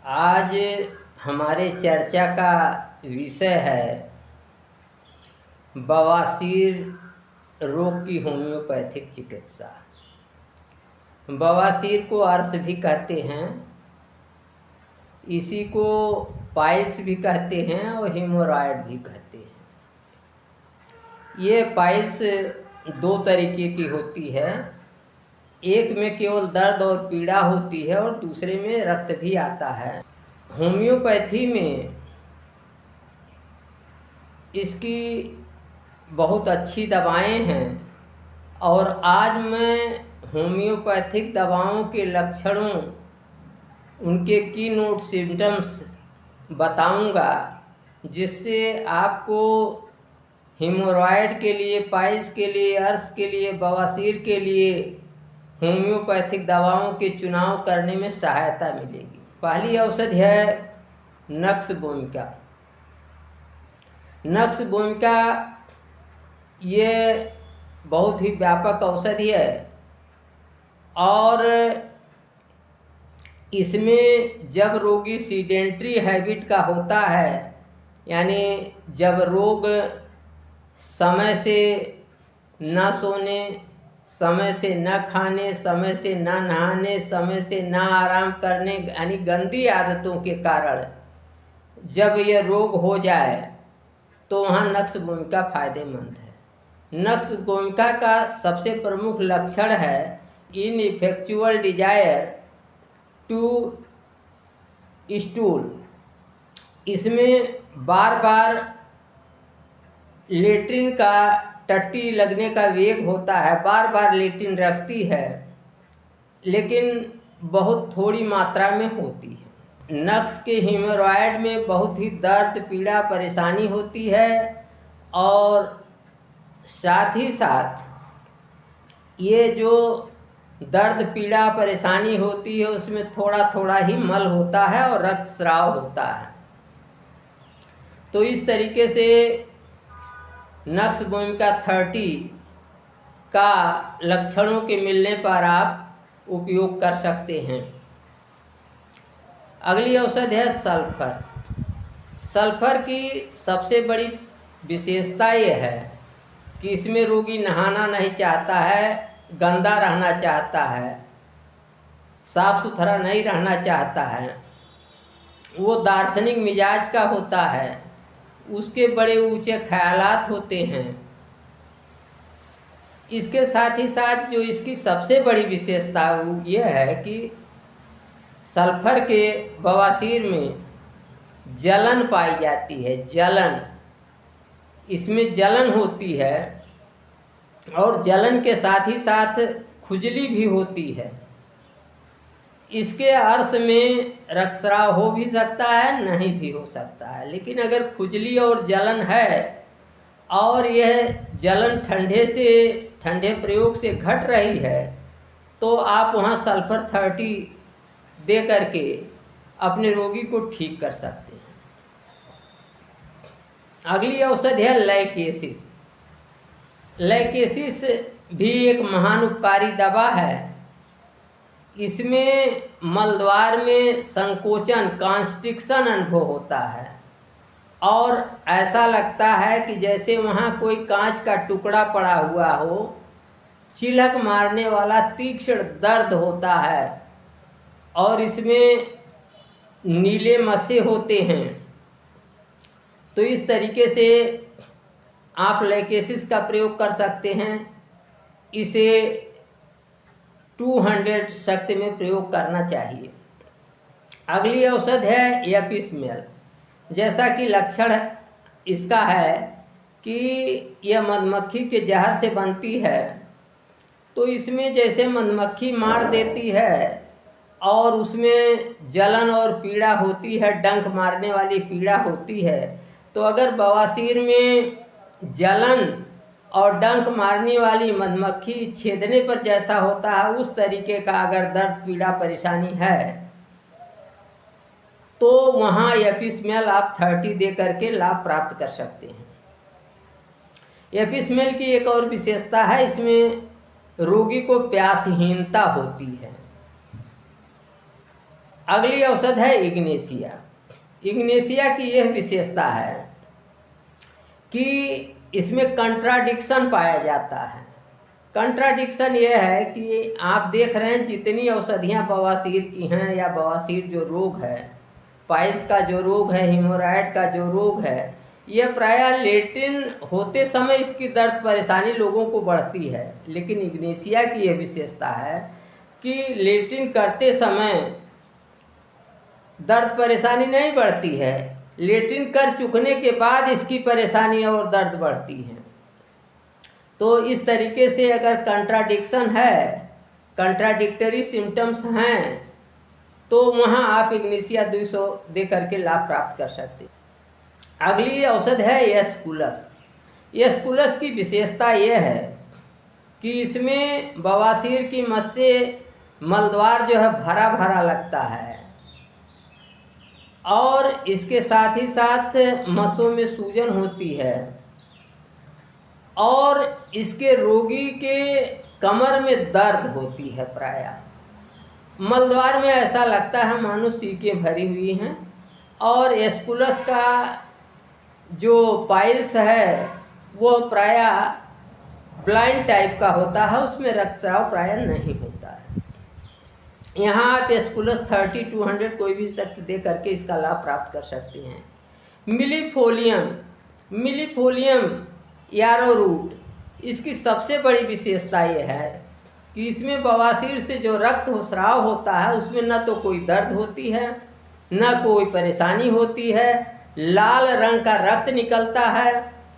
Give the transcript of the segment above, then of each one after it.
आज हमारे चर्चा का विषय है बवासीर रोग की होम्योपैथिक चिकित्सा। बवासीर को अर्श भी कहते हैं, इसी को पाइल्स भी कहते हैं और हेमोरॉयड भी कहते हैं। ये पाइल्स दो तरीके की होती है, एक में केवल दर्द और पीड़ा होती है और दूसरे में रक्त भी आता है। होम्योपैथी में इसकी बहुत अच्छी दवाएं हैं और आज मैं होम्योपैथिक दवाओं के लक्षणों, उनके की नोट सिम्टम्स बताऊंगा, जिससे आपको हेमोरॉयड के लिए, पाइल्स के लिए, अर्श के लिए, बवासीर के लिए होम्योपैथिक दवाओं के चुनाव करने में सहायता मिलेगी। पहली औषधि है नक्स भूमिका। नक्स भूमिका ये बहुत ही व्यापक औषधि है और इसमें जब रोगी सीडेंट्री हैबिट का होता है, यानी जब रोग समय से न सोने, समय से न खाने, समय से न नहाने, समय से न आराम करने, यानी गंदी आदतों के कारण जब यह रोग हो जाए तो वहाँ नक्स भूमिका फायदेमंद है। नक्स भूमिका का सबसे प्रमुख लक्षण है इनइफेक्चुअल डिजायर टू स्टूल। इसमें बार बार लेट्रिन का टट्टी लगने का वेग होता है, बार बार लेट्रिन रखती है, लेकिन बहुत थोड़ी मात्रा में होती है। नक्स के हेमोरॉयड में बहुत ही दर्द, पीड़ा, परेशानी होती है और साथ ही साथ ये जो दर्द, पीड़ा, परेशानी होती है उसमें थोड़ा थोड़ा ही मल होता है और रक्तस्राव होता है। तो इस तरीके से नक्स भूमिका 30 का लक्षणों के मिलने पर आप उपयोग कर सकते हैं। अगली औषधि है सल्फर। सल्फर की सबसे बड़ी विशेषता ये है कि इसमें रोगी नहाना नहीं चाहता है, गंदा रहना चाहता है, साफ सुथरा नहीं रहना चाहता है, वो दार्शनिक मिजाज का होता है, उसके बड़े ऊंचे ख्यालात होते हैं। इसके साथ ही साथ जो इसकी सबसे बड़ी विशेषता यह है कि सल्फर के बवासीर में जलन पाई जाती है। जलन, इसमें जलन होती है और जलन के साथ ही साथ खुजली भी होती है। इसके अर्श में रक्तस्राव हो भी सकता है, नहीं भी हो सकता है, लेकिन अगर खुजली और जलन है और यह जलन ठंडे प्रयोग से घट रही है तो आप वहाँ सल्फर 30 दे करके अपने रोगी को ठीक कर सकते हैं। अगली औषधि है लाइकेसिस। लाइकेसिस भी एक महान उपकारी दवा है। इसमें मलद्वार में संकोचन, कॉन्स्ट्रिक्शन अनुभव होता है और ऐसा लगता है कि जैसे वहाँ कोई कांच का टुकड़ा पड़ा हुआ हो, चिलक मारने वाला तीक्ष्ण दर्द होता है और इसमें नीले मस्से होते हैं। तो इस तरीके से आप लाइकेसिस का प्रयोग कर सकते हैं। इसे 200 शक्ति में प्रयोग करना चाहिए। अगली औषध है एपिसमेल। जैसा कि लक्षण इसका है कि यह मधुमक्खी के जहर से बनती है, तो इसमें जैसे मधुमक्खी मार देती है और उसमें जलन और पीड़ा होती है, डंक मारने वाली पीड़ा होती है, तो अगर बवासीर में जलन और डंक मारने वाली मधुमक्खी छेदने पर जैसा होता है, उस तरीके का अगर दर्द, पीड़ा, परेशानी है तो वहाँ एपिसमेल आप 30 दे करके लाभ प्राप्त कर सकते हैं। एपिसमेल की एक और विशेषता है, इसमें रोगी को प्यासहीनता होती है। अगली औषध है इग्नेशिया। इग्नेशिया की यह विशेषता है कि इसमें कंट्राडिक्शन पाया जाता है। कंट्राडिक्शन यह है कि आप देख रहे हैं जितनी औषधियाँ बवासीर की हैं या बवासीर जो रोग है, पाइल्स का जो रोग है, हीमोरॉइड का जो रोग है, यह प्रायः लेटिन होते समय इसकी दर्द परेशानी लोगों को बढ़ती है। लेकिन इग्नेशिया की यह विशेषता है कि लेटिन करते समय दर्द परेशानी नहीं बढ़ती है, लेटिन कर चुकने के बाद इसकी परेशानी और दर्द बढ़ती है। तो इस तरीके से अगर कंट्राडिक्शन है, कंट्राडिक्टरी सिम्टम्स हैं, तो वहाँ आप इग्नेशिया 200 दे करके लाभ प्राप्त कर सकते हैं। अगली औषध है एस्पुलस। एस्पुलस की विशेषता यह है कि इसमें बवासीर की मस से मलद्वार जो है भरा भरा लगता है और इसके साथ ही साथ मसों में सूजन होती है और इसके रोगी के कमर में दर्द होती है। प्रायः मलद्वार में ऐसा लगता है मानो सीकें भरी हुई हैं। और एस्पुलस का जो पाइल्स है वो प्रायः ब्लाइंड टाइप का होता है, उसमें रक्तस्राव प्रायः नहीं होता है। यहाँ आप एस्पुलस 30-200 कोई भी शक्ति दे करके इसका लाभ प्राप्त कर सकते हैं। मिलीफोलियम यारो रूट, इसकी सबसे बड़ी विशेषता ये है कि इसमें बवासीर से जो रक्त स्राव होता है उसमें न तो कोई दर्द होती है न कोई परेशानी होती है। लाल रंग का रक्त निकलता है,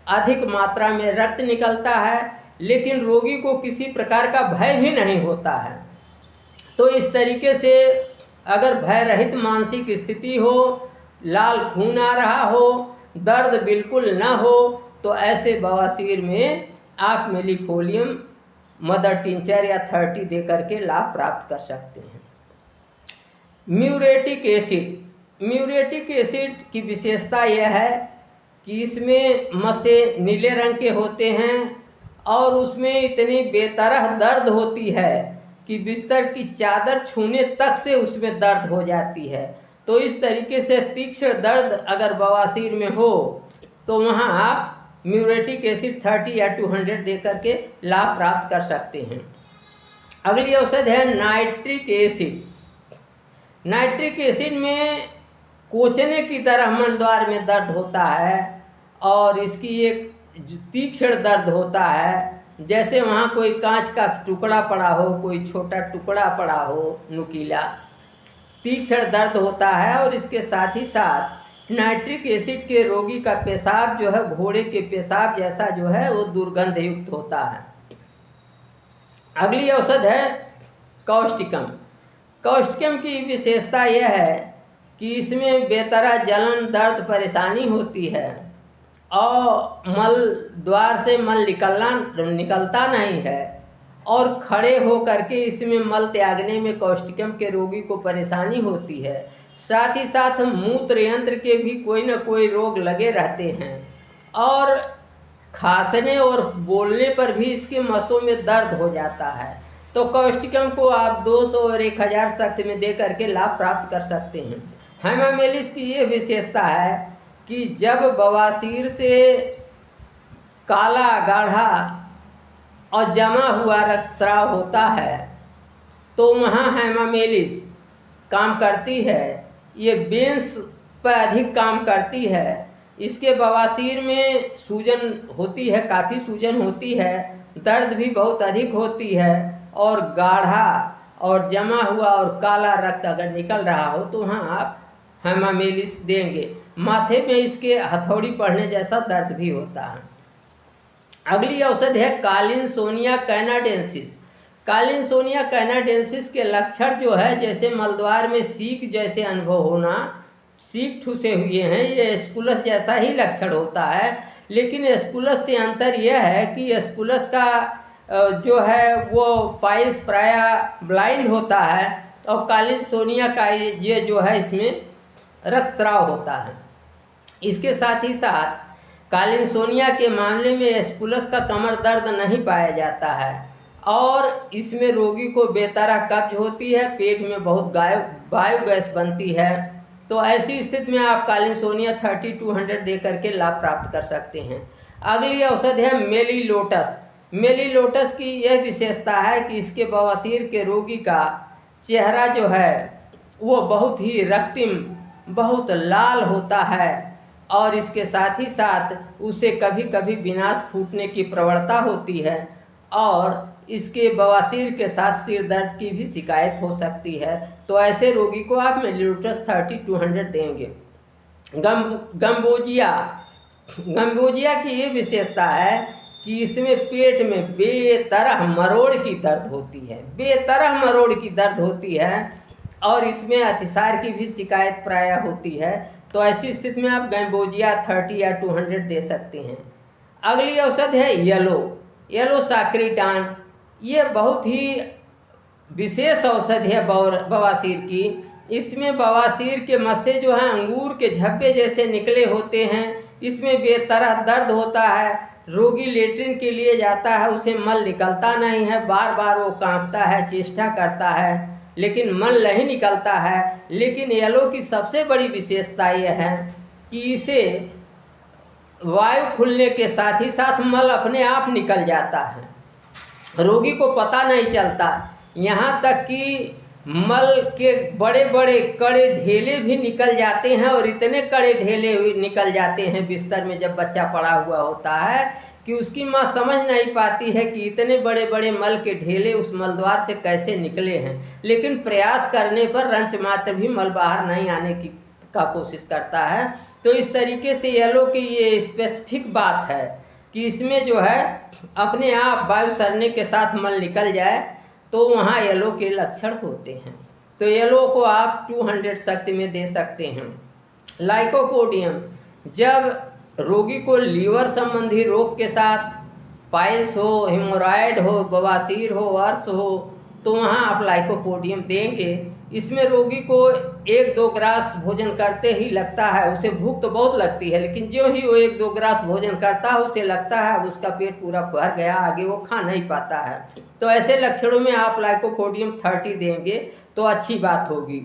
अधिक मात्रा में रक्त निकलता है, लेकिन रोगी को किसी प्रकार का भय भी नहीं होता है। तो इस तरीके से अगर भय रहित मानसिक स्थिति हो, लाल खून आ रहा हो, दर्द बिल्कुल न हो, तो ऐसे बवासीर में आप मिलीफोलियम मदर टिंचर या 30 दे करके लाभ प्राप्त कर सकते हैं। म्यूरेटिक एसिड की विशेषता यह है कि इसमें मसे नीले रंग के होते हैं और उसमें इतनी बेतरह दर्द होती है कि बिस्तर की चादर छूने तक से उसमें दर्द हो जाती है। तो इस तरीके से तीक्ष्ण दर्द अगर बवासीर में हो तो वहाँ आप म्यूरेटिक एसिड 30 या 200 दे करके लाभ प्राप्त कर सकते हैं। अगली औषध है नाइट्रिक एसिड। नाइट्रिक एसिड में कोचने की तरह मलद्वार में दर्द होता है और इसकी एक तीक्ष्ण दर्द होता है, जैसे वहाँ कोई कांच का टुकड़ा पड़ा हो, कोई छोटा टुकड़ा पड़ा हो नुकीला, तीक्ष्ण दर्द होता है। और इसके साथ ही साथ नाइट्रिक एसिड के रोगी का पेशाब जो है घोड़े के पेशाब जैसा जो है वो दुर्गंध युक्त होता है। अगली औषध है कौष्टिकम। कौष्टिकम की विशेषता यह है कि इसमें बेतरह जलन, दर्द, परेशानी होती है और मल द्वार से मल निकलता नहीं है और खड़े हो करके इसमें मल त्यागने में कौष्टिकम के रोगी को परेशानी होती है। साथ ही साथ मूत्र यंत्र के भी कोई न कोई रोग लगे रहते हैं और खांसने और बोलने पर भी इसके मसों में दर्द हो जाता है। तो कौष्टिकम को आप 200 और 1000 शक्ति में दे करके लाभ प्राप्त कर सकते हैं। हेमामेलिस की ये विशेषता है कि जब बवासीर से काला, गाढ़ा और जमा हुआ रक्तस्राव होता है तो वहाँ हेमामेलिस काम करती है। ये बेंस पर अधिक काम करती है। इसके बवासीर में सूजन होती है, काफ़ी सूजन होती है, दर्द भी बहुत अधिक होती है और गाढ़ा और जमा हुआ और काला रक्त अगर निकल रहा हो तो वहाँ आप हेमामेलिस देंगे। माथे में इसके हथौड़ी पड़ने जैसा दर्द भी होता है। अगली औषध है कालिनसोनिया कैनाडेंसिस। कालिनसोनिया कैनाडेंसिस के लक्षण जो है जैसे मलद्वार में सीक जैसे अनुभव होना, सीक ठुसे हुए हैं, ये एस्पुलस जैसा ही लक्षण होता है। लेकिन एस्पुलस से अंतर यह है कि एस्पुलस का जो है वो पाइल्स प्रायः ब्लाइंड होता है और कालिनसोनिया का ये जो है इसमें रक्तस्राव होता है। इसके साथ ही साथ कालिनसोनिया के मामले में एस्पुलस का कमर दर्द नहीं पाया जाता है और इसमें रोगी को बेतरह कब्ज होती है, पेट में बहुत बायोगैस बनती है। तो ऐसी स्थिति में आप कालिनसोनिया 3200 दे करके लाभ प्राप्त कर सकते हैं। अगली औषधि है मेलीलोटस। मेलीलोटस की यह विशेषता है कि इसके बवासीर के रोगी का चेहरा जो है वो बहुत ही रक्तिम, बहुत लाल होता है और इसके साथ ही साथ उसे कभी कभी विनाश फूटने की प्रवणता होती है और इसके बवासीर के साथ सिर दर्द की भी शिकायत हो सकती है। तो ऐसे रोगी को आप मेलीलोटस 3200 देंगे। गम्बोजिया की ये विशेषता है कि इसमें पेट में बेतरह मरोड़ की दर्द होती है, बेतरह मरोड़ की दर्द होती है और इसमें अतिसार की भी शिकायत प्रायः होती है। तो ऐसी स्थिति में आप गम्बोजिया 30 या 200 दे सकते हैं। अगली औषध है येलो साक्रिटान। ये बहुत ही विशेष औषधि है बवासीर की। इसमें बवासीर के मस्से जो हैं अंगूर के झब्बे जैसे निकले होते हैं। इसमें बेतरह दर्द होता है, रोगी लेटरिन के लिए जाता है, उसे मल निकलता नहीं है, बार बार वो कांपता है, चेष्टा करता है लेकिन मल नहीं निकलता है। लेकिन येलो की सबसे बड़ी विशेषता यह है कि इसे वायु खुलने के साथ ही साथ मल अपने आप निकल जाता है, रोगी को पता नहीं चलता। यहाँ तक कि मल के बड़े बड़े कड़े ढेले भी निकल जाते हैं और इतने कड़े ढेले निकल जाते हैं बिस्तर में जब बच्चा पड़ा हुआ होता है कि उसकी माँ समझ नहीं पाती है कि इतने बड़े बड़े मल के ढेले उस मलद्वार से कैसे निकले हैं। लेकिन प्रयास करने पर रंच मात्र भी मल बाहर नहीं आने का कोशिश करता है। तो इस तरीके से येलो की ये स्पेसिफिक बात है कि इसमें जो है अपने आप वायु सरने के साथ मल निकल जाए तो वहाँ येलो के लक्षण होते हैं। तो येलो को आप 200 शक्ति में दे सकते हैं। लाइकोपोडियम, जब रोगी को लीवर संबंधी रोग के साथ पाइल्स हो, हेमोरॉयड हो, बवासीर हो, अर्श हो तो वहाँ आप लाइकोपोडियम देंगे। इसमें रोगी को 1-2 ग्रास भोजन करते ही लगता है, उसे भूख तो बहुत लगती है लेकिन जो ही वो 1-2 ग्रास भोजन करता है उसे लगता है अब उसका पेट पूरा भर गया, आगे वो खा नहीं पाता है। तो ऐसे लक्षणों में आप लाइकोपोडियम 30 देंगे तो अच्छी बात होगी।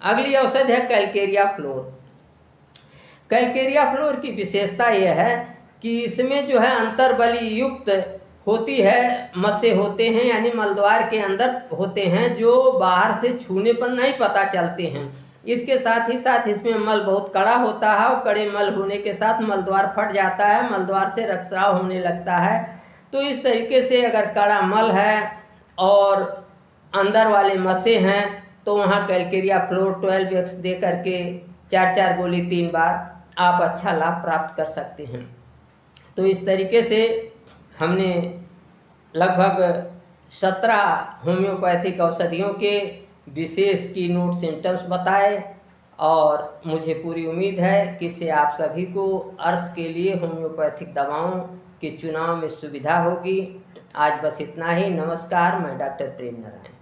अगली औषध है कैलकेरिया फ्लोर। कैलकेरिया फ्लोर की विशेषता यह है कि इसमें जो है अंतर्बली युक्त होती है, मस्से होते हैं यानी मलद्वार के अंदर होते हैं जो बाहर से छूने पर नहीं पता चलते हैं। इसके साथ ही साथ इसमें मल बहुत कड़ा होता है और कड़े मल होने के साथ मलद्वार फट जाता है, मलद्वार से रक्तस्राव होने लगता है। तो इस तरीके से अगर कड़ा मल है और अंदर वाले मस्से हैं तो वहाँ कैलकेरिया फ्लोर 12x दे करके 4-4 गोली 3 बार आप अच्छा लाभ प्राप्त कर सकते हैं। तो इस तरीके से हमने लगभग 17 होम्योपैथिक औषधियों के विशेष की नोट सिम्टम्स बताए और मुझे पूरी उम्मीद है कि इससे आप सभी को अर्श के लिए होम्योपैथिक दवाओं के चुनाव में सुविधा होगी। आज बस इतना ही। नमस्कार, मैं डॉक्टर प्रेम नारायण।